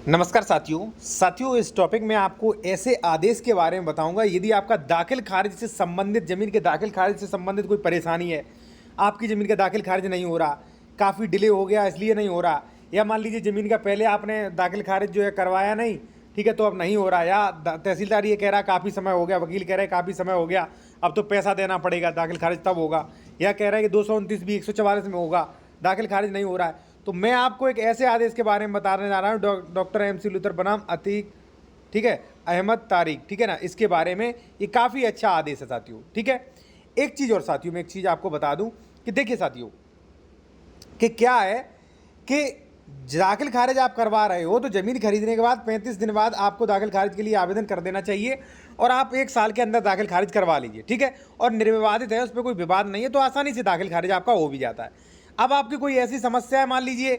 नमस्कार साथियों इस टॉपिक में आपको ऐसे आदेश के बारे में बताऊंगा। यदि आपका दाखिल खारिज से संबंधित ज़मीन के दाखिल खारिज से संबंधित कोई परेशानी है, आपकी ज़मीन का दाखिल खारिज नहीं हो रहा, काफ़ी डिले हो गया इसलिए नहीं हो रहा, या मान लीजिए ज़मीन का पहले आपने दाखिल खारिज जो है करवाया नहीं, ठीक है, तो अब नहीं हो रहा, या तहसीलदार ये कह रहा है काफ़ी समय हो गया, वकील कह रहा है काफ़ी समय हो गया, अब तो पैसा देना पड़ेगा, दाखिल खारिज तब होगा, या कह रहा है कि 229 भी 144 में होगा, दाखिल खारिज नहीं हो रहा है। तो मैं आपको एक ऐसे आदेश के बारे में बताने जा रहा हूँ, डॉक्टर MC लूथर बनाम अतीक, ठीक है, अहमद तारिक, ठीक है ना, इसके बारे में। ये काफ़ी अच्छा आदेश है साथियों, ठीक है। एक चीज़ और साथियों, मैं एक चीज़ आपको बता दूं कि देखिए साथियों कि क्या है कि दाखिल खारिज आप करवा रहे हो तो ज़मीन खरीदने के बाद 35 दिन बाद आपको दाखिल खारिज के लिए आवेदन कर देना चाहिए, और आप 1 साल के अंदर दाखिल खारिज करवा लीजिए, ठीक है, और निर्विवादित है, उस पर कोई विवाद नहीं है, तो आसानी से दाखिल खारिज आपका हो भी जाता है। अब आपकी कोई ऐसी समस्या है, मान लीजिए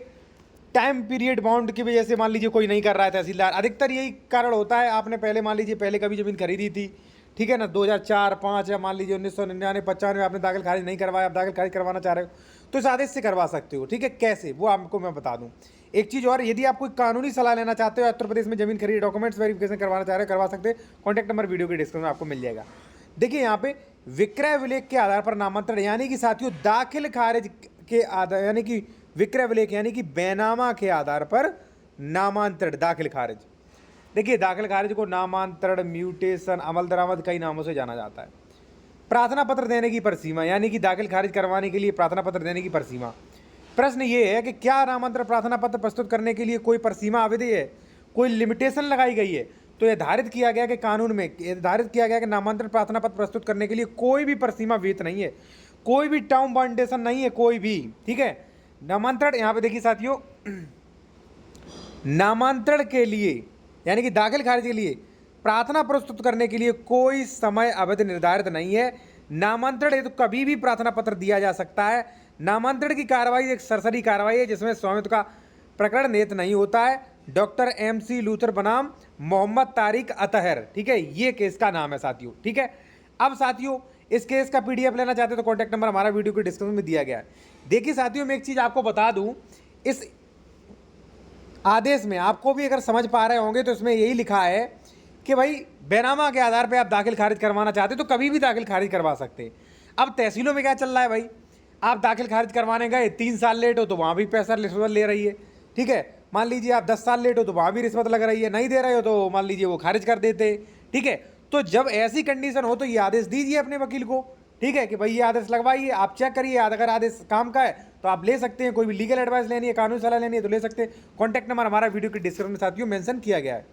टाइम पीरियड बाउंड की वजह से मान लीजिए कोई नहीं कर रहा है तहसीलदार, अधिकतर यही कारण होता है। आपने पहले मान लीजिए पहले कभी ज़मीन खरीदी थी, ठीक है ना, 2004-5 या मान लीजिए 1999-95 आपने दाखिल खारिज नहीं करवाया, आप दाखिल खारिज करवाना चाह रहे हो तो इस आदेश से करवा सकते हो, ठीक है। कैसे, वो आपको मैं बता दूं। एक चीज़ और, यदि आप कोई कानूनी सलाह लेना चाहते हो, उत्तर प्रदेश में ज़मीन खरीद डॉक्यूमेंट्स वेरिफिकेशन करवाना चाह रहे हो, करवा सकते हैं। कॉन्टैक्ट नंबर वीडियो के डिस्क्रिप्शन में आपको मिल जाएगा। देखिए यहाँ पे विक्रय विलेख के आधार पर नामांतरण, यानी कि साथियों दाखिल खारिज के आधार, यानी कि विक्रय विलेख यानी कि बैनामा के आधार पर नामांतरण दाखिल खारिज। देखिए दाखिल खारिज को नामांतरण, म्यूटेशन, अमल दरामद कई नामों से जाना जाता है। प्रार्थना पत्र देने की परसीमा, यानी कि दाखिल खारिज करवाने के लिए प्रार्थना पत्र देने की परसीमा। प्रश्न ये है कि क्या नामांतरण प्रार्थना पत्र प्रस्तुत करने के लिए कोई परसीमा अवधि है, कोई लिमिटेशन लगाई गई है? तो निर्धारित किया गया कि कानून में निर्धारित किया गया कि नामांतरण प्रार्थना पत्र प्रस्तुत करने के लिए कोई भी परसीमा विहित नहीं है, कोई भी टर्म बाउंडेशन नहीं है, कोई भी, ठीक है। नामांतरण यहाँ पे देखिए साथियों, नामांतरण के लिए यानी कि दाखिल खारिज के लिए प्रार्थना प्रस्तुत करने के लिए कोई समय अवधि निर्धारित नहीं है। नामांतरण हेतु तो कभी भी प्रार्थना पत्र दिया जा सकता है। नामांतरण की कार्रवाई एक सरसरी कार्रवाई है जिसमें स्वामित्व का प्रकरण निहित नहीं होता है। डॉक्टर MC लूथर बनाम मोहम्मद तारिक अतहर, ठीक है, ये केस का नाम है साथियों, ठीक है। अब साथियों इस केस का PDF लेना चाहते हो तो कॉन्टैक्ट नंबर हमारा वीडियो के डिस्क्रिप्शन में दिया गया है। देखिए साथियों, मैं एक चीज़ आपको बता दूं, इस आदेश में आपको भी अगर समझ पा रहे होंगे तो इसमें यही लिखा है कि भाई बैनामा के आधार पे आप दाखिल खारिज करवाना चाहते हो तो कभी भी दाखिल खारिज करवा सकते हैं। अब तहसीलों में क्या चल रहा है भाई, आप दाखिल खारिज करवाने गए, 3 साल लेट हो तो वहाँ भी पैसा रिश्वत ले रही है, ठीक है। मान लीजिए आप 10 साल लेट हो तो वहाँ भी रिश्वत लग रही है, नहीं दे रहे हो तो मान लीजिए वो खारिज कर देते, ठीक है। तो जब ऐसी कंडीशन हो तो ये आदेश दीजिए अपने वकील को, ठीक है, कि भाई ये आदेश लगवाइए, आप चेक करिए, अगर आदेश काम का है तो आप ले सकते हैं। कोई भी लीगल एडवाइस लेनी है, कानूनी सलाह लेनी है तो ले सकते हैं। कॉन्टैक्ट नंबर हमारा वीडियो के डिस्क्रिप्शन में साथियों मेंशन किया गया है।